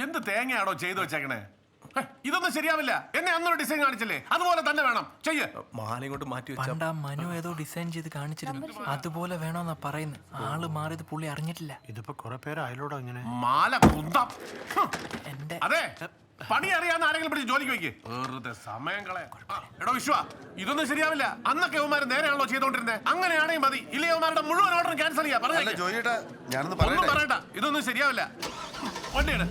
എന്ത് തേങ്ങയാണോ ചെയ്തു വെച്ചേക്കണേ? ഇതൊന്നും ശരിയാവില്ല. എന്നെ അന്നൊരു ഡിസൈൻ കാണിച്ചില്ലേ, അതുപോലെ തന്നെ വേണം. ചെയ്യ്. മാല ഇങ്ങോട്ട് മാറ്റി പണ്ടാ മനു ഏതോ ഡിസൈൻ ചെയ്ത് കാണിച്ചിരുന്നു, അതുപോലെ വേണോന്നാ പറയുന്നത്. ആള് മാറിയത് പുള്ളി അറിഞ്ഞിട്ടില്ല. ഇതിപ്പോ കുറെ പേര് അയലോടോ ഇങ്ങനെ മാല കുന്തം. എന്റെ അതെ, പണി അറിയാവുന്ന ആരെങ്കിലും പിടിച്ച് ജോലിക്ക് വയ്ക്ക്. വെറുതെ സമയം കളയാ. എടോ വിശ്വ, ഇതൊന്നും ശരിയാവില്ല. അന്നൊക്കെ ഇവന്മാര് നേരെയാണല്ലോ ചെയ്തോണ്ടിരുന്നത്. അങ്ങനെയാണെങ്കിൽ മതി. ഇല്ലേ ഇവന്മാരുടെ മുഴുവൻ ഓർഡർ ക്യാൻസൽ ചെയ്യാം. ഒന്നും പറയണ്ട, ഇതൊന്നും ശരിയാവില്ല. വണ്ടിയാണ്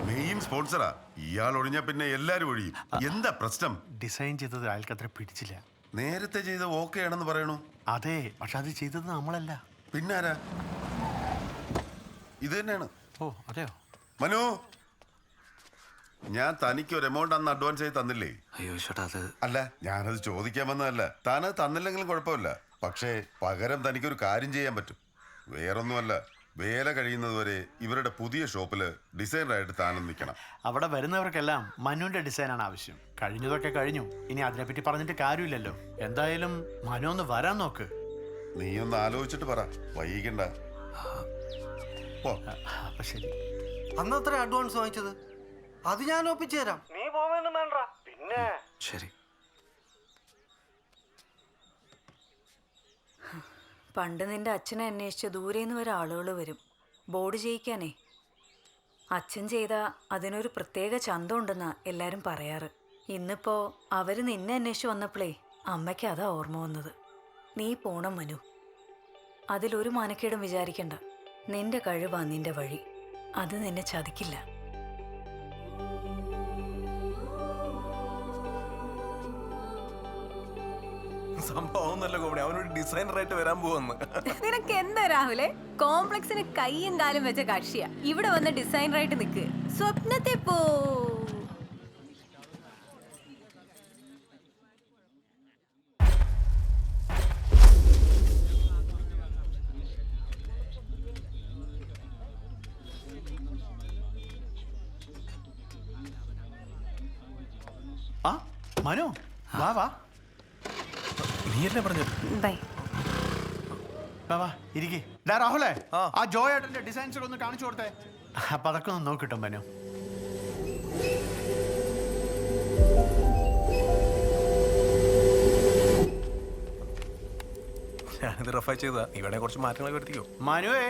മെയിൻ സ്പോൺസറാ. ഇയാൾ ഒഴിഞ്ഞാ പിന്നെ എല്ലാരും ഒഴിയും. എന്താ പ്രശ്നം? ഡിസൈൻ ചെയ്തത് അയാൾക്കത്ര പിടിച്ചില്ല. നേരത്തെ ചെയ്ത ഓക്കെ ആണെന്ന് പറയണു. അതെ, പക്ഷെ അത് ചെയ്തത് നമ്മളല്ല. പിന്നാരാ? ഇത് തന്നെയാണ്. ഓ അതെയോ? മനു, ഞാൻ തനിക്ക് ഒരു എമൗണ്ട് അന്ന് അഡ്വാൻസ് ആയി തന്നില്ലേ? അയ്യോ ചേട്ടാ, അത് അല്ല, ഞാനത് ചോദിക്കാൻ വന്നതല്ല. താനത് തന്നില്ലെങ്കിലും കുഴപ്പമില്ല. പക്ഷേ പകരം തനിക്കൊരു കാര്യം ചെയ്യാൻ പറ്റും. വേറൊന്നുമല്ല, വേല കഴിയുന്നതുവരെ ഇവരുടെ പുതിയ ഷോപ്പില് ഡിസൈനറായിട്ട് താനും നിൽക്കണം. അവിടെ വരുന്നവർക്കെല്ലാം മനുവിന്റെ ഡിസൈനാണ് ആവശ്യം. കഴിഞ്ഞതൊക്കെ കഴിഞ്ഞു, ഇനി അതിനെപ്പറ്റി പറഞ്ഞിട്ട് കാര്യമില്ലല്ലോ. എന്തായാലും മനു ഒന്ന് വരാൻ നോക്ക്. നീ ഒന്ന് ആലോചിച്ചിട്ട് പറ, വൈകിക്കണ്ട. അപ്പൊ ശരി. അന്നത്ര അഡ്വാൻസ് വാങ്ങിച്ചത് അത് ഞാൻ ഒപ്പിച്ചു തരാം. നീ പോവൊന്നും വേണ്ട. പിന്നെ ശരി. പണ്ട് നിന്റെ അച്ഛനെ അന്വേഷിച്ച് ദൂരേന്ന് വരെ ആളുകൾ വരും ബോർഡ് ചെയ്യിക്കാനേ. അച്ഛൻ ചെയ്ത അതിനൊരു പ്രത്യേക ചന്തം ഉണ്ടെന്നാ എല്ലാരും പറയാറ്. ഇന്നിപ്പോ അവര് നിന്നെ അന്വേഷിച്ച് വന്നപ്പോഴേ അമ്മയ്ക്ക് അതാ ഓർമ്മ വന്നത്. നീ പോണം മനു, അതിലൊരു മാനക്കേടും വിചാരിക്കണ്ട. നിന്റെ കഴിവാ നിന്റെ വഴി, അത് നിന്നെ ചതിക്കില്ല. സംഭവം നല്ല കോമഡി. അവനൊരു ഡിസൈനറായിട്ട് വരാൻ പോവെന്ന്. നിനക്ക് എന്താ രാഹുലെ, കോംപ്ലക്സിന് കൈയും കാലും വെച്ച കക്ഷിയാ ഇവിടെ വന്ന് ഡിസൈനറായിട്ട് നിക്ക്. സ്വപ്നത്തെ പോ. ആ മനു, വാ വാ. നീയല്ലേ പറഞ്ഞത്? ബൈ. വാ വാ ഇരിക്കേ. രാഹുലേ, ആ ജോയ് ഏട്ടന്റെ ഡിസൈൻസ് ഒന്ന് കാണിച്ചു കൊടുത്തേ. അപ്പൊ അതൊക്കെ ഒന്ന് നോക്കിട്ടോ മനു. ഞാനിത് റഫൈ ചെയ്താ. ഇവിടെ കുറച്ച് മാറ്റങ്ങളൊക്കെ വരുത്തിക്കോ. മനുവേ,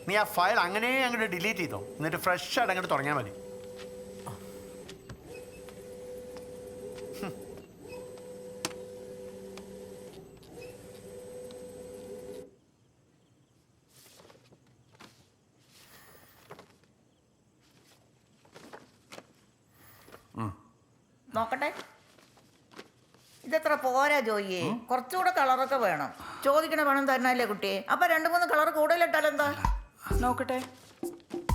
നീ ആ ഫയൽ അങ്ങനെ അങ്ങോട്ട് ഡിലീറ്റ് ചെയ്തോ, എന്നിട്ട് ഫ്രഷ് ആയിട്ട് അങ്ങോട്ട് തുടങ്ങിയാൽ മതി. നോക്കട്ടെ, ഇതെത്ര പോരാ ജോയിയെ? കുറച്ചുകൂടെ കളറൊക്കെ വേണം. ചോദിക്കണ പണം തരണല്ലേ കുട്ടിയെ. അപ്പൊ 2-3 കളർ കൂടുതലിട്ടാലെന്താ? നോക്കട്ടെ.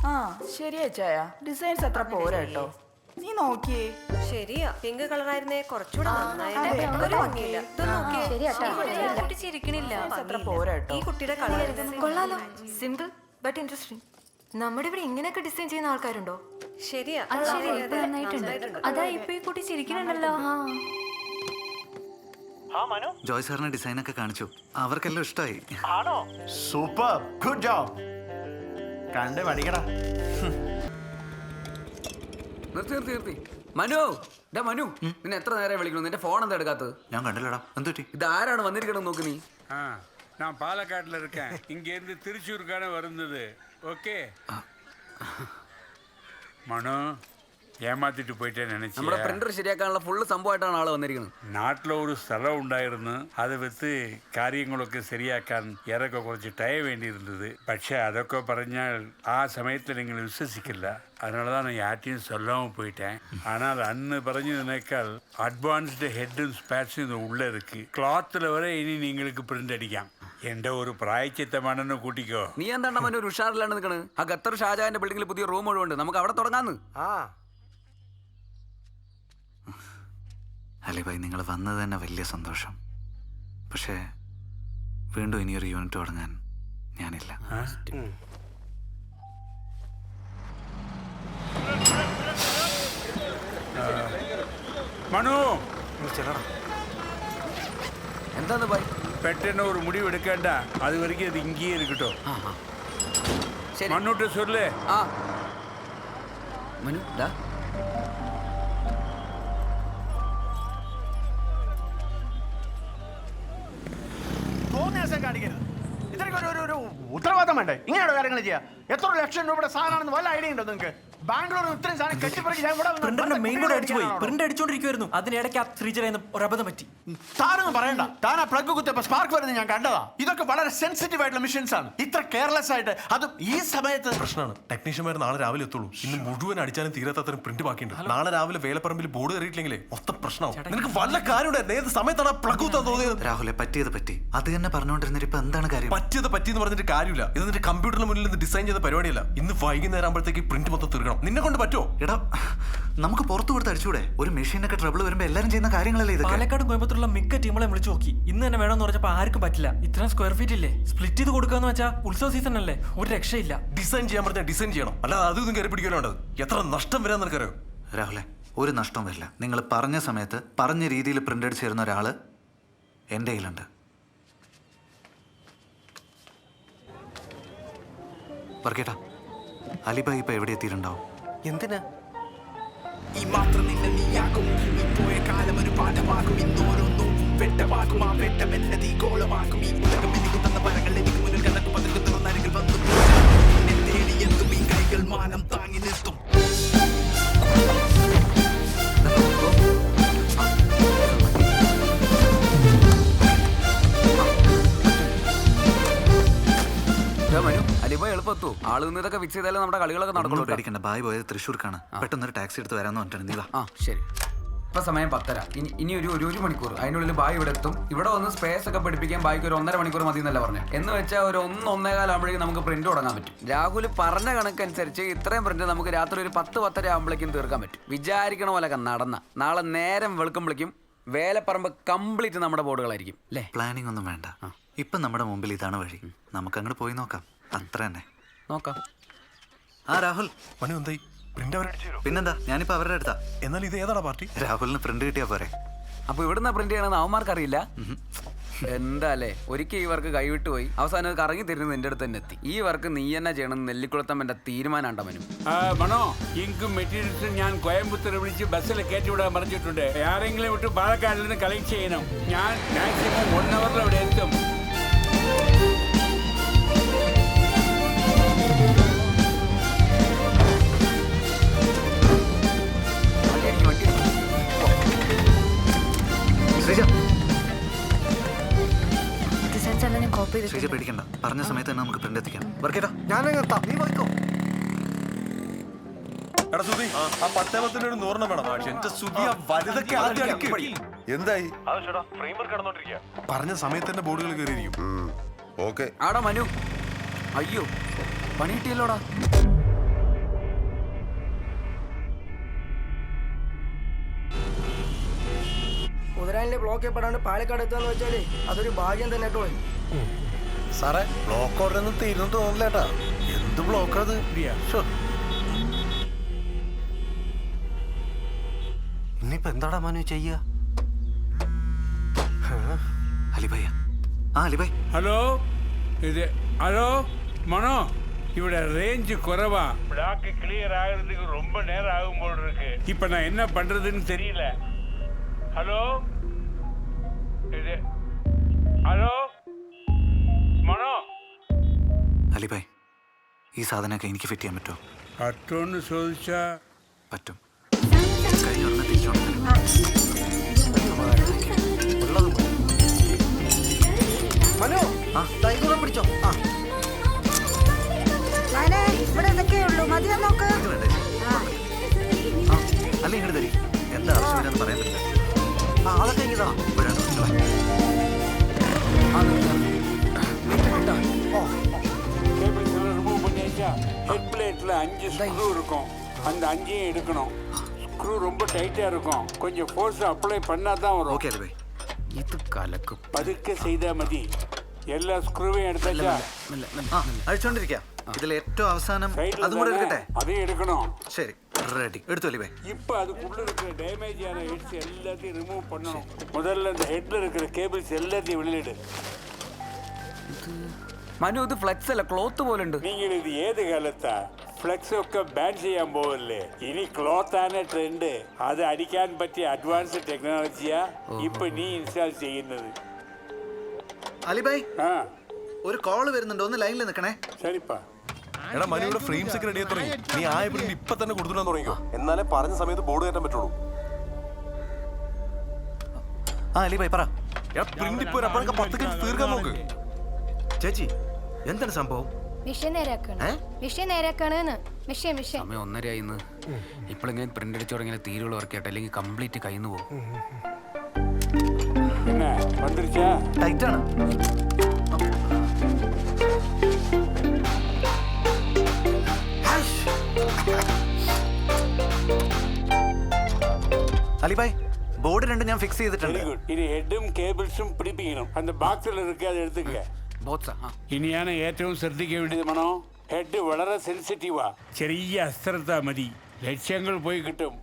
ആ ശരിയാ ചായ, ഡിസൈൻസ് അത്ര പോരാ കേട്ടോ. നീ നോക്കിയേ. ശരിയാ, പിങ്ക് കളറായിരുന്നേ കുറച്ചുകൂടെ അത്ര പോരാ കേട്ടോ. ഈ കുട്ടിയുടെ കളർ കൊള്ളാലോ. Simple but interesting. നമ്മുടെ ഇവിടെ ഇങ്ങനെയൊക്കെ ഡിസൈൻ ചെയ്യുന്ന ആൾക്കാരുണ്ടോ? ശരിയാ, അതാ ഇപ്പൊ ഈ കുട്ടി ചിരിക്കണുണ്ടല്ലോ. ജോയ് സാറിന് ഡിസൈനൊക്കെ കാണിച്ചു, അവർക്കെല്ലാം ഇഷ്ടമായി. Super, good job. കണ്ടേ പഠിക്കടാ. നിർത്തി. മനു, മനു, നിന്നെ എത്ര നേരം വിളിക്കണം? നിന്റെ ഫോൺ എന്താ എടുക്കാത്തത്? ഞാൻ കണ്ടില്ലടാ. എന്തുപറ്റി? ഇത് ആരാണ് വന്നിരിക്കണം നോക്ക് നീ. நான் பாலக்காட்டில் இருக்கேன். இங்கேருந்து திருச்சூருக்கான வருந்தது. ஓகே மனு, ஏமாத்திட்டு போயிட்டேன்னு நினைச்சேன். നമ്മുടെ പ്രിന്റർ ശരിയാക്കാനുള്ള ഫുള്ള് സംഭവമായിട്ടാണ് ആള് വന്നിരിക്കുന്നത്. നാട്ടിൽ ഒരു സ്ഥലം ഉണ്ടായിരുന്നു, അത് വെച്ച് കാര്യങ്ങളൊക്കെ ശരിയാക്കാൻ ഏറെയൊക്കെ കുറച്ച് ടൈം വേണ്ടിയിരുന്നത്. പക്ഷേ അതൊക്കെ പറഞ്ഞാൽ ആ സമയത്ത് നിങ്ങൾ വിശ്വസിക്കില്ല. அதனால தான் நான் யார்ட்டையும் சொல்லாமல் போயிட்டேன். ஆனால் அன்னு പറഞ്ഞതിനേക്കാൾ അഡ്വാൻസ്ഡ് ഹെഡും സ്പാറ്റ്സും ഇത് உள்ளே இருக்கு. ക്ലോത്തിൽ വരെ ഇനി നിങ്ങൾക്ക് പ്രിന്റ് അടിക്കാം. എന്റെ ഒരു പ്രായച്ചിത്തമാണെന്ന് കൂട്ടിക്കോ. നീ എന്താണ് അവൻ ഒരു ഉഷാറിലാണ് നിൽക്കണ്? ആ ഖത്തർ ഷാജഹാന്റെ ബിൽഡിംഗിൽ പുതിയ റൂം മുഴുവൻ ഉണ്ട്, നമുക്ക് അവിടെ തുടങ്ങാന്ന്. അലി ഭായ്, നിങ്ങൾ വന്നത് തന്നെ വലിയ സന്തോഷം. പക്ഷേ വീണ്ടും ഇനിയൊരു യൂണിറ്റ് തുടങ്ങാൻ ഞാനില്ല. മനു, എന്താന്ന് ഭായ്? പെട്ടെന്ന് ഒരു മുടിവ് എടുക്കേണ്ട, അത് വரைக்கும் അത് ഇങ്ങേ ഇരിക്കട്ടോ. ശരി. മണ്ണൂട്ട് சொல்லு. ആ മനു ഡാ തോന്നിയാസം കാണിക്കരുത്. ഇത്രയ്ക്ക് ഒരു ഉത്തരവാദിത്തം വേണ്ടേ? ഇങ്ങനെയാണോ കാര്യങ്ങൾ ചെയ്യാ? എത്ര ലക്ഷം രൂപയുടെ സാധനമാണെന്ന് വല്ല ഐഡിയ ഉണ്ടോ നിങ്ങൾക്ക്? ബാംഗ്ലൂരിൽ ഇത്രയും സാധനം കെട്ടിപ്പറക്കി ഞാൻ ഇവിടെ പ്രിന്ററിന്റെ മെയിൻ ബോർഡ് അടിച്ചു പോയി. പ്രിന്റ് അടിച്ചോണ്ടിരിക്കുവായിരുന്നു, അതിനിടയ്ക്ക് ആ ശ്രീചരന്ന് ഒരു അബദ്ധം പറ്റി. താനൊന്നും പറയണ്ട. താൻ ആ പ്ലഗ് കുത്തിയപ്പോ സ്പാർക്ക് വരുന്നത് ഞാൻ കണ്ടതാ. ഇതൊക്കെ വളരെ സെൻസിറ്റീവ് ആയിട്ടുള്ള മെഷീൻസ് ആണ്. ഇത്ര കെയർലെസ് ആയിട്ട് അതും ഈ സമയത്ത് പ്രശ്നമാണ്. ടെക്നീഷ്യന്മാർ നാളെ രാവിലെ എത്തുള്ളൂ. ഇന്ന് മുഴുവൻ അടിച്ചാലും തീരാത്തത്രയും പ്രിന്റ് ബാക്കിയുണ്ട്. നാളെ രാവിലെ വേലപ്പറമ്പിൽ ബോർഡ് കയറിയിട്ടില്ലെങ്കിലേ മൊത്തം പ്രശ്നമാവും. നിനക്ക് വല്ല കാര്യം ഏത് സമയത്താണ് ആ പ്ലഗ് കുത്താൻ തോന്നിയത്? രാഹുലെ, പറ്റിയത് പറ്റി. അത് തന്നെ പറഞ്ഞുകൊണ്ടിരുന്നിട്ട് ഇപ്പൊ എന്താണ് കാര്യം? പറ്റിയത് പറ്റിയെന്ന് പറഞ്ഞിട്ട് കാര്യമില്ല. ഇത് നിന്റെ കമ്പ്യൂട്ടറിന് മുന്നിൽ നിന്ന് ഡിസൈൻ ചെയ്ത പരിപാടിയല്ല. ഇന്ന് വൈകുന്നേരം ആകുമ്പോഴത്തേക്ക് പ്രിന്റ് മൊത്തം തീർക്കണം. നിന്നെ കൊണ്ട് പറ്റുമോ? എടാ, നമുക്ക് പുറത്തു കൊടുത്ത് അടിച്ചൂടെ? ഒരു മെഷീനൊക്കെ ട്രബിൾ വരുമ്പോ എല്ലാരും ചെയ്യുന്ന കാര്യങ്ങളല്ലേ ഇതൊക്കെ? പാലക്കാട് കോയമ്പത്തൂരുള്ള മിക്ക ടീമുകളെ വിളിച്ചു നോക്കി. ഇന്ന് തന്നെ വേണമെന്ന് പറഞ്ഞപ്പോ ആർക്കും പറ്റില്ല. ഇത്രയും സ്ക്വയർ ഫീറ്റ് ഇല്ലേ, സ്പ്ലിറ്റ് ചെയ്ത് കൊടുക്കാന്ന് വെച്ചാൽ ഉത്സവ സീസൺ അല്ലേ, ഒരു രക്ഷയില്ല. ഡിസൈൻ ചെയ്യാൻ പറഞ്ഞാൽ ഡിസൈൻ ചെയ്യണം, അല്ലാതെ അതൊന്നും കയറി പിടിക്കാനുണ്ടത്. എത്ര നഷ്ടം വരാൻ നിനക്കറിയോ? രാഹുലെ, ഒരു നഷ്ടവും വരില്ല. നിങ്ങൾ പറഞ്ഞ സമയത്ത് പറഞ്ഞ രീതിയിൽ പ്രിന്റ് അടിച്ച് തരുന്ന ഒരാള് എൻ്റെ കയ്യിലുണ്ട്. വർക്കേട്ടാ, അലിബായി ഇപ്പൊ എവിടെ എത്തിയിട്ടുണ്ടാവും? എന്തിനാ? ഈ മാത്രം നിന്നെ നീയാക്കും. ഈ പോയ കാലം ഒരു പാഠമാക്കും. ഇന്നോരോന്നും വെട്ടമാക്കും. ആ വെട്ടമെന്നെ നീ ഗോളമാക്കും. ഈ ഉലകം എനിക്ക് തന്ന പരങ്ങൾ എനിക്ക് മുന്നിൽ കണക്ക് പതിർക്ക് തുറന്നരികിൽ വന്നു തേടി എത്തും. ഈ കൈകൾ മാനം താങ്ങി നിർത്തും. മനു, അലിബായ് എളുപ്പത്തു. ആള് നിന്ന് ഇതൊക്കെ ഫിക്സ് ചെയ്താലും നമ്മുടെ കളികളൊക്കെ നടക്കുള്ളൂ. പേടിക്കണ്ട. ബായ് പോയത് തൃശ്ശൂർക്കാണ്. പെട്ടെന്നൊരു ടാക്സി എടുത്ത് വരാമെന്ന് പറഞ്ഞിട്ടുണ്ട്. നീ വാ. ആ ശരി. ഇപ്പൊ സമയം 10:30. ഇനി ഒരു മണിക്കൂർ അതിനുള്ളിൽ ബായ് ഇവിടെ എത്തും. ഇവിടെ വന്ന് സ്പേസ് ഒക്കെ പഠിപ്പിക്കാൻ ബായ്ക്ക് ഒരു 1.5 മണിക്കൂർ മതി എന്നല്ല പറഞ്ഞു. എന്ന് വെച്ചാൽ ഒരു 1-1.25 ആകുമ്പോഴേക്കും നമുക്ക് പ്രിന്റ് തുടങ്ങാൻ പറ്റും. രാഹുൽ പറഞ്ഞ കണക്കനുസരിച്ച് ഇത്രയും പ്രിന്റ് നമുക്ക് രാത്രി ഒരു 10-10:30 ആകുമ്പോഴേക്കും തീർക്കാൻ പറ്റും. വിചാരിക്കണ പോലൊക്കെ നടന്ന നാളെ നേരം വെളുക്കുമ്പോഴേക്കും വേലപ്പറമ്പ് കംപ്ലീറ്റ് നമ്മുടെ ബോർഡുകളായിരിക്കും അല്ലേ? പ്ലാനിങ് ഒന്നും വേണ്ട. ഇപ്പൊ നമ്മുടെ മുമ്പിൽ ഇതാണ് വഴി. നമുക്ക് അങ്ങോട്ട് പോയി നോക്കാം. അത്ര തന്നെ നോക്കാം. ആ രാഹുൽ, മനു എന്തായി? പ്രിന്റ് അവർ പിന്നെന്താ, ഞാനിപ്പോ അവരുടെ അടുത്താ. എന്നാൽ ഇത് ഏതാണ് പാർട്ടി? രാഹുലിന് പ്രിന്റ് കിട്ടിയാ പോരെ? അപ്പൊ ഇവിടുന്ന് പ്രിന്റ് ചെയ്യണമെന്ന് അവന്മാർക്ക് അറിയില്ല. എന്താ അല്ലേ, ഒരിക്കൽ ഈ വർക്ക് കൈവിട്ട് പോയി. അവസാനം അത് കറങ്ങി തിരിഞ്ഞ് നിന്റെ അടുത്ത് തന്നെ എത്തി. ഈ വർക്ക് നീ തന്നെ ചെയ്യണം. നെല്ലിക്കുളത്തമ്മന്റെ തീരുമാനം മനു. മനോ, ഇങ്കും മെറ്റീരിയൽസും ഞാൻ കോയമ്പത്തൂർ വിളിച്ച് ബസ്സിൽ കയറ്റിവിടാൻ പറഞ്ഞിട്ടുണ്ട്. ആരെങ്കിലും വിട്ട് പാലക്കാടിൽ നിന്ന് കളക്ട് ചെയ്യണം. ഞാൻ മാക്സിമം 1 hour അവിടെ എത്തും. ശ്രീജ പേടിക്കണ്ട. പറഞ്ഞ സമയത്ത് തന്നെ നമുക്ക് പ്രിന്റ് എത്തിക്കാം. വർക്കേട്ടാ, ഞാനങ്ങ് എത്താം. നീ പോയിക്കോ. എടാ സുധി, ആ 10-10 ഒരു 100 വേണം. എന്റെ സുധി, ആ വലുതൊക്കെ ആദ്യം അടിക്ക്. എന്തായി? പറഞ്ഞ സമയത്ത് തന്നെ ബോർഡുകൾ കയറിയിരിക്കും. ഓക്കെ. ആടാ മനു, അയ്യോ പണി കിട്ടിയല്ലോടാ. കുതിരാനിലെ ബ്ലോക്ക് ചെയ്യപ്പെടാണ്ട് പാലക്കാട് എത്തുകയെന്ന് വെച്ചാല് അതൊരു ഭാഗ്യം തന്നെ കേട്ടോ. സാറേ, ബ്ലോക്ക് ഓർഡർ ഒന്നും തീരുന്നു തോന്നില്ലേട്ടാ. എന്ത് ബ്ലോക്ക് അത്? ഇനിയിപ്പോ എന്താടാ മനു ചെയ്യുക? അലിബായ. ആ അലിബായ്. ഹലോ മനോ, ഇവിടെ ரேஞ்ச் குறைவா. பிளாக் கிளியர் ஆகிறதுக்கு ரொம்ப நேரம் ஆகும் போல இருக்கு. இப்போ நான் என்ன பண்றதுன்னு தெரியல. ഹലോ മനോ. അലിബായ്, ഈ സാധനമൊക്കെ എനിക്ക് ഫിറ്റ് ചെയ്യാൻ പറ്റുമോ? പറ്റുമെന്ന് ചോദിച്ചാ പറ്റും. കഴിഞ്ഞ ഉടനെ തിരിച്ചു മനു, തൈകൂടെ പിടിച്ചോ. ഇവിടെ എന്തൊക്കെയുള്ളൂ, മതിയാ നോക്ക്. അല്ല, ഇങ്ങോട്ട് തരി. എന്താ ആവശ്യമില്ലെന്ന് പറയാൻ പറ്റില്ല. അതൊക്കെ ഇങ്ങതാ. ரிமூவ் பண்ணியாச்சா? ஹெட் பிளேட்ல 5 ஸ்க்ரூ இருக்கும். அந்த 5ஐயும் எடுக்கணும். ஸ்க்ரூ ரொம்ப டைட்டா இருக்கும். கொஞ்சம் ஃபோர்ஸ் அப்ளை பண்ணா தான் வரும். ഓക്കേ അലിബായ്. ഇത് കലക്കും. പതുക്കെ ചെയ്താൽ മതി. എല്ലാ സ്ക്രൂവും എടുത്താ അഴിച്ചോണ്ടിരിക്കാം. ഇതിൽ ഏറ്റവും അവസാനം അതും കൂടെ എടുക്കട്ടെ? അതേ എടുക്കണോ? ശരി, റെഡി. എടുത്തു അലിബായ്. இப்போ அதுக்குள்ள இருக்கிற டேமேஜ் ஆன ஹெட்ஸ் எல்லாத்தையும் ரிமூவ் பண்ணணும். முதல்ல அந்த ஹெட்ல இருக்கிற கேபிள்ஸ் எல்லாத்தையும் வெளியிடு. മനു ഇത് ഫ്ലെക്സ് അല്ല ക്ലോത്ത് പോലെ ഉണ്ട്. നിങ്ങൾ ഇത് ഏത് കാലത്താ ഫ്ലെക്സ് ഒക്കെ ബാൻ ചെയ്യാൻ പോവല്ലേ? ഇനി ക്ലോത്ത് ആണ് ട്രെൻഡ്. അത് അടിക്കാൻ പറ്റിയ അഡ്വാൻസ് ടെക്നോളജിയാ ഇപ്പൊ നീ ഇൻസ്റ്റാൾ ചെയ്യുന്നത്. അലിബായ് ആ ഒരു കോള് വരുന്നുണ്ട്, ഒന്ന് ലൈനിൽ നിൽക്കണേ. ശരിപ്പാ. എടാ മനുവിടെ ഫ്രെയിംസ് ഒക്കെ റെഡി ആയി തുടങ്ങി. നീ ആയ പ്രിന്റ് ഇപ്പൊ തന്നെ കൊടുത്തിടാൻ തുടങ്ങിയോ, എന്നാലേ പറഞ്ഞ സമയത്ത് ബോർഡ് കയറ്റാൻ പറ്റുള്ളൂ. ആ അലിബായ് പറ. പ്രിന്റ് ഇപ്പൊ അപ്പോഴൊക്കെ 10 മിനിറ്റ് തീർക്കാൻ നോക്ക്. ചേച്ചി എന്താണ് സംഭവം? വിഷയം നേരെയാക്കാണ്. വിഷയം സമയം 1:30 ആയിന്ന്. ഇപ്പോഴെങ്കിലും പ്രിന്റ് അടിച്ചു തുടങ്ങിയാൽ തീരുള്ള വർക്കായിട്ട്, അല്ലെങ്കിൽ കംപ്ലീറ്റ് കയ്യിന്ന് പോകും. പിന്നെ വന്നിരിച്ചാ ടൈറ്റാണ്. അലിബായ് ബോർഡ് 2 ഞാൻ ഫിക്സ് ചെയ്തിട്ടുണ്ട്. Very good. ഇനി ഹെഡും കേബിൾസും പിടിപ്പിക്കണം. அந்த பாக்ஸ்ல இருக்கு, அதை எடுத்துக்க. ബോത്സാ ഇനിയാണ് ഏറ്റവും ശ്രദ്ധിക്കാൻ വേണ്ടത് മനോ. ഹെഡ് വളരെ സെൻസിറ്റീവാ. ചെറിയ അശ്രദ്ധ മതി, ലക്ഷ്യങ്ങൾ പോയി കിട്ടും.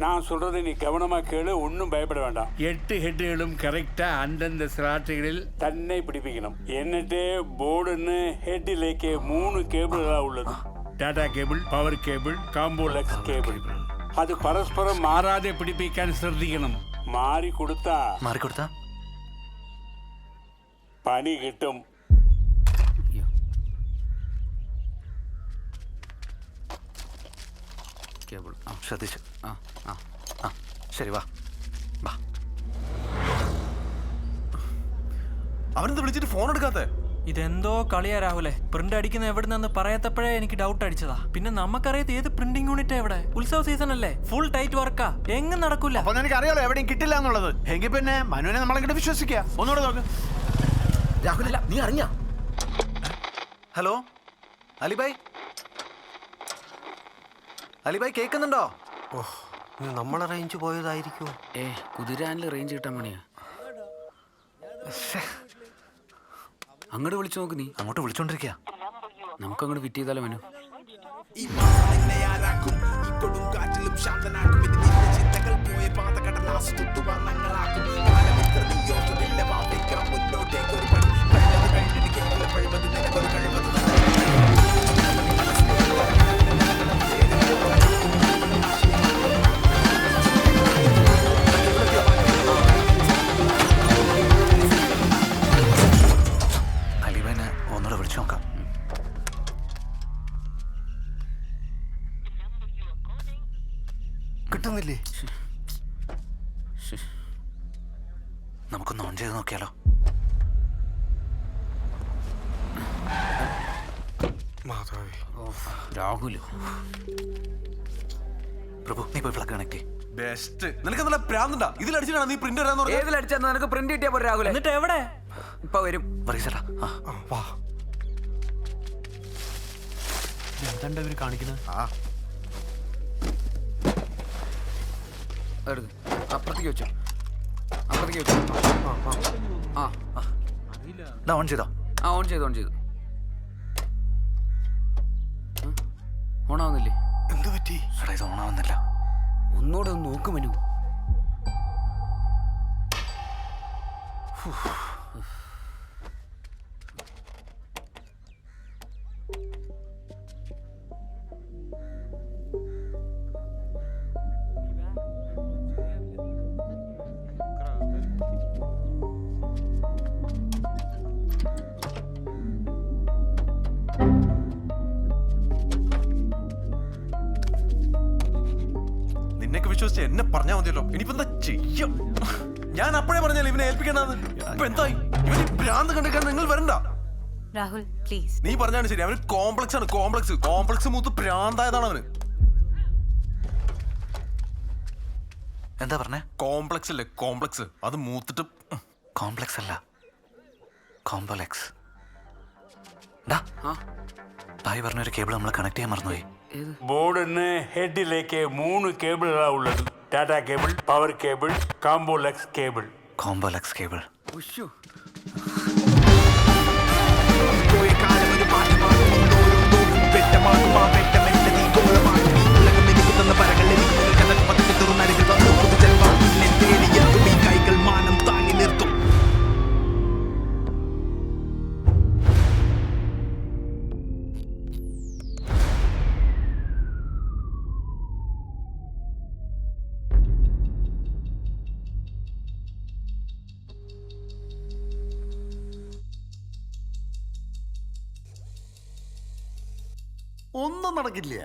நான் சொல்றதை நீ கவனமா கேளு, ஒன்றும் பயப்பட வேண்டாம். 8 ஹெட்டுகளும் கரெக்டா அந்தந்த ஸ்லாட்டுகளில் തന്നെ പിടിപ്പിക്കണം. എന്നിട്ട് ബോർഡിന് ഹെഡിലേക്ക് 3 കേബിളുകളാ ഉള്ളത്. ടാറ്റാ കേബിൾ, പവർ കേബിൾ, കോംബോലെക്സ് കേബിൾ. അത് പരസ്പരം മാറാതെ പിടിപ്പിക്കാൻ ശ്രദ്ധിക്കണം. മാറിക്കൊടുത്താ പണി കിട്ടും. കേബിൾ ശ്രദ്ധിച്ചു. ആ ശരി വാ. അവനെന്ത് വിളിച്ചിട്ട് ഫോൺ എടുക്കാത്ത? ഇതെന്തോ കളിയാ രാഹുലെ. പ്രിന്റ് അടിക്കുന്ന എവിടെ നിന്ന് പറയാത്തപ്പോഴേ എനിക്ക് ഡൗട്ട് അടിച്ചതാ. പിന്നെ നമുക്കറിയാത്ത ഏത് പ്രിന്റിംഗ് യൂണിറ്റ് എവിടെ? ഉത്സവ സീസൺ അല്ലേ, ഫുൾ ടൈറ്റ് വർക്കാ, എങ്ങും നടക്കൂല. അപ്പൊ നിനക്ക് അറിയാലോ എവിടെയും കിട്ടില്ല എന്നുള്ളത്. എങ്കിൽ പിന്നെ മനുവിനെ നമ്മളെങ്ങോട്ട് വിശ്വസിക്കുക. ഒന്നുകൂടെ നോക്ക്. രാഹുല നീ അറിഞ്ഞ? ഹലോ അലിബായ്, അലിബായ് കേൾക്കുന്നുണ്ടോ? നമ്മളെ റേഞ്ച് പോയതായിരിക്കും. കുതിരാനിൽ റേഞ്ച് കിട്ടാൻ പണിയാ. അങ്ങോട്ട് വിളിച്ചു നോക്ക്. നീ അങ്ങോട്ട് വിളിച്ചോണ്ടിരിക്കുക. നമുക്കങ്ങോട്ട് ഫിറ്റ് ചെയ്താലോ മനു? ഈ മാസം നിന്നെ ആരാക്കും, ഇപ്പോഴും കാറ്റിലും ശാന്തനാക്കും. ഇനി നിന്റെ ചിന്തകൾ പോയ പാത കടലാസ് ചുറ്റുവർണ്ണങ്ങളാക്കും. കാലം ഇത്ര നീയോർത്തതില്ല, വാദിക്കാം മുന്നോട്ടേക്ക് ഒരു പടി. കഴിഞ്ഞത് കഴിഞ്ഞിരിക്കുക, പഴുപത് നിനക്കൊരു കഴിവത്. അലിബായിനെ ഒന്നുകൂടെ വിളിച്ചു നോക്കാം. കിട്ടുന്നില്ലേ? നമുക്കൊന്ന് ഓൺ ചെയ്ത് നോക്കിയാലോ? രാഹുലോ പ്രഭു നീ പോയി പ്ലഗ് കണക്ട്. ബെസ്റ്റ്. നിനക്ക് നല്ല പ്രാന്തണ്ടാ. ഇതിലടിച്ചിട്ടാണ് നീ പ്രിന്റ് തരാന്ന് പറഞ്ഞത്. ഏതിലടിച്ചാ നിനക്ക് പ്രിന്റ് കിട്ടിയാ പോരെ രാഹുൽ? എന്നിട്ട് എവിടെ? ഇപ്പൊ വരും. എന്താ ഇവര് കാണിക്കുന്നത്? അപ്പുറത്തേക്ക് വെച്ചോ, അപ്പുറത്തേക്ക് വെച്ചോ. ഓൺ ചെയ്തോ? ഓൺ ചെയ്തു. ഓണാവുന്നില്ലേ? എന്ത് പറ്റി? എടാ ഇത് ഓണാവുന്നില്ല. ഒന്നുകൂടെ ഒന്ന് നോക്ക് മനു. നിന്നൊക്കെ വിശ്വസിച്ച് എന്നെ പറഞ്ഞാൽ മതിയല്ലോ. ഇനിയിപ്പോ എന്താ ചെയ്യും? ഞാൻ അപ്പോഴേ പറഞ്ഞാൽ ഇവനെ ഏൽപ്പിക്കണ്ടെന്ന്. ഇപ്പൊ എന്തായി? ഇവന് ഭ്രാന്ത് കണ്ടിട്ടാണ് നിങ്ങൾ വരണ്ട. രാഹുൽ പ്ലീസ്. നീ പറഞ്ഞാണ് ശരി. അവന് കോംപ്ലക്സ് ആണ്. കോംപ്ലക്സ് മൂത്ത് ഭ്രാന്തായതാണ് അവന്. എന്താ പറഞ്ഞേ? കോംപ്ലക്സ് അല്ലേ, കോംപ്ലക്സ്. അത് മൂത്തിട്ട്. കോംപ്ലക്സ് അല്ല, കോംബോലെക്സ്. ഭായി പറഞ്ഞൊരു കേബിൾ നമ്മൾ കണക്ട് ചെയ്യാൻ മറന്നുപോയി. ബോർഡിന് ഹെഡിലേക്ക് 3 കേബിളുകളാ ഉള്ളത്. ടാറ്റാ കേബിൾ, പവർ കേബിൾ, കോംബോലെക്സ് കേബിൾ. പോയ കാലം ഒരു പാഠമാകും. ഓരോന്നും വെട്ടമാകും. ആ വെട്ടമെന്റെ നീ ഗോളമാകും. ഈ ഉലകം എനിക്ക് തന്ന പരങ്ങൾ എനിക്ക് മുന്നിൽ കണക്ക് പതിട്ട് തുറന്നരികിൽ വന്നു പുതുജന്മം. നിന്നെ തേടിയെത്തും ഈ കൈകൾ മാനം താങ്ങി നിർത്തും. ഒന്നും നടക്കില്ല.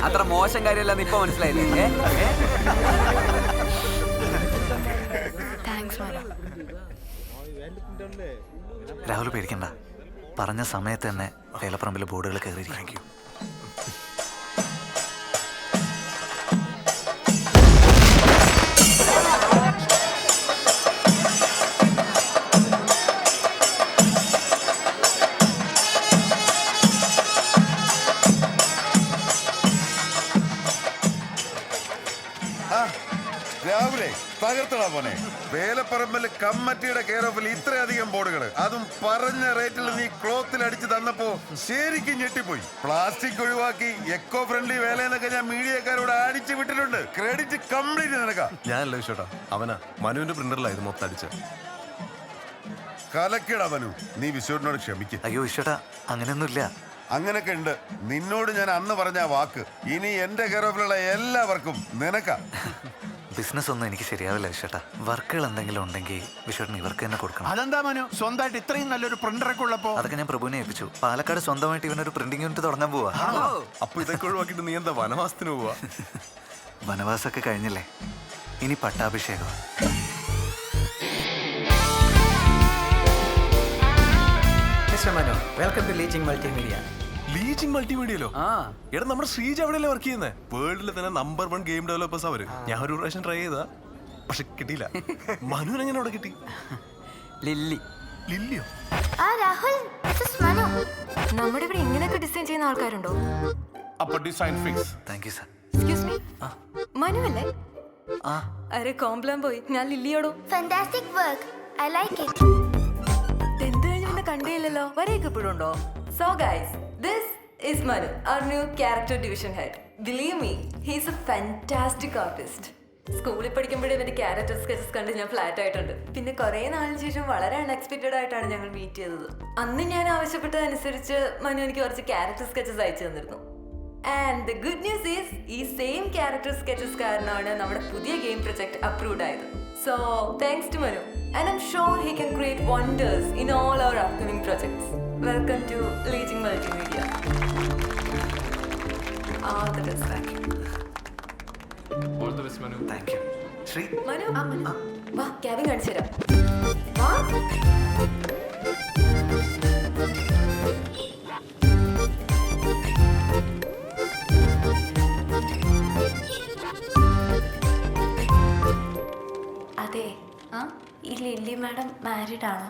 അത്ര മോശം കാര്യമല്ലെന്ന് ഇപ്പൊ മനസ്സിലായില്ലേ? രാഹുൽ പേടിക്കണ്ട, പറഞ്ഞ സമയത്ത് തന്നെ വേലപ്പറമ്പിൽ ബോർഡുകൾ കയറിയിരിക്കും. രാവിലെ തകർത്തടാ പോനെ. വേലപ്പറമ്പിൽ കമ്മിറ്റിയുടെ കെയർ ഓഫിൽ ഇത്രയധികം ബോർഡുകൾ, അതും പറഞ്ഞ റേറ്റിൽ നീ ക്ലോത്തിൽ അടിച്ചു തന്നപ്പോ ശരിക്കും ഞെട്ടിപ്പോയി. പ്ലാസ്റ്റിക് ഒഴിവാക്കി എക്കോ ഫ്രണ്ട്ലി വേലയെന്നൊക്കെ ഞാൻ മീഡിയക്കാരോട് അടിച്ചു വിട്ടിട്ടുണ്ട്. ക്രെഡിറ്റ് കംപ്ലീറ്റ് നിനക്കാ. ഞാനല്ല വിശ്വട്ടാ, അവനാ മനുവിന്റെ പ്രിന്ററിലായിരുന്നു മൊത്തം അടിച്ച. കലക്കിടാ മനു, നീ വിശ്വനോട് ക്ഷമിക്കും. അയ്യോ വിശ്വട്ടാ, അങ്ങനെയൊന്നുമില്ല. അങ്ങനൊക്കെ ഉണ്ട്. നിന്നോട് ഞാൻ അന്ന് പറഞ്ഞ വാക്ക് ഇനി എന്റെ കെയർ ഓഫിലുള്ള എല്ലാവർക്കും നിനക്കാ. ബിസിനസ് ഒന്നും എനിക്ക് ശരിയാവില്ല വിശ്വട്ടാ. വർക്കുകൾ എന്തെങ്കിലും ഉണ്ടെങ്കിൽ വിശ്വട്ടിന് ഇവർക്ക് തന്നെ കൊടുക്കണം. അതെന്താ മനു, സ്വന്തമായിട്ട് ഇത്രയും നല്ലൊരു പ്രിന്ററൊക്കെ ഉള്ളപ്പോ? അതൊക്കെ ഞാൻ പ്രഭുവിനെ ഏൽപ്പിച്ചു. പാലക്കാട് സ്വന്തമായിട്ട് ഇവനൊരു പ്രിന്റിംഗ് യൂണിറ്റ് തുടങ്ങാൻ പോവാ. അപ്പൊ ഇതൊക്കെ ഒഴിവാക്കിട്ട് നീ എന്താ വനവാസത്തിന് പോവാ? വനവാസമൊക്കെ കഴിഞ്ഞില്ലേ, ഇനി പട്ടാഭിഷേകം. Welcome to Leeching Multimedia. ലീച്ചിങ് മൾട്ടിമീഡിയയിലോ? എടാ നമ്മുടെ ശ്രീജ അവിടെയല്ലേ വർക്ക് ചെയ്യുന്നത്? വേൾഡിലെ തന്നെ നമ്പർ 1 ഗെയിം ഡെവലപ്പേഴ്സ് അവര്. ഞാൻ ഒരു പ്രാവശ്യം ട്രൈ ചെയ്താ, പക്ഷെ കിട്ടിയില്ല. മനുവിന് എങ്ങനെ അവിടെ കിട്ടി? ലില്ലിയോ? നമ്മുടെ ഇവിടെ ഇങ്ങനെയൊക്കെ ഡിസൈൻ ചെയ്യുന്ന ആൾക്കാരുണ്ടോ? അപ്പൊ design fix. Thank you sir. Excuse me, Manu അല്ലേ? അരെ കോംപ്ലാൻ പോയി. ഞാൻ ലില്ലിയോടോ. Fantastic work, I like it. Tenth കഴിഞ്ഞ് പിന്നെ കണ്ടേയില്ലല്ലോ, വരെയൊക്കെ ഇപ്പോഴുണ്ടോ? So guys, this is Manu, our new character division head. Believe me, he's a fantastic artist. സ്കൂളിൽ പഠിക്കുമ്പോഴേ ഇവന്റെ ക്യാരക്ടർ സ്കെച്ചസ് കണ്ട് ഞാൻ ഫ്ലാറ്റ് ആയിട്ടുണ്ട്. പിന്നെ കുറെ നാളിന് ശേഷം വളരെ അൺഎക്സ്പെക്റ്റഡ് ആയിട്ടാണ് ഞങ്ങൾ മീറ്റ് ചെയ്തത്. അന്ന് ഞാൻ ആവശ്യപ്പെട്ടതനുസരിച്ച് മനു എനിക്ക് കുറച്ച് ക്യാരക്ടർ സ്കെച്ചസ് അയച്ചു തന്നിരുന്നു. And the good news is, ഈ സെയിം ക്യാരക്ടർ സ്കെച്ചസ് കാരണമാണ് നമ്മുടെ പുതിയ ഗെയിം പ്രൊജക്ട് അപ്രൂവ്ഡ് ആയത്. So thanks to Manu, and I'm sure he can create wonders in all our upcoming projects. Welcome to Legion Multimedia. All the best. Thank you. All the best Manu. Thank you. Shri Manu, വാ cabin കാണിച്ചു തരാം. വാ. അതെ, ഈ lily madam married ആണോ?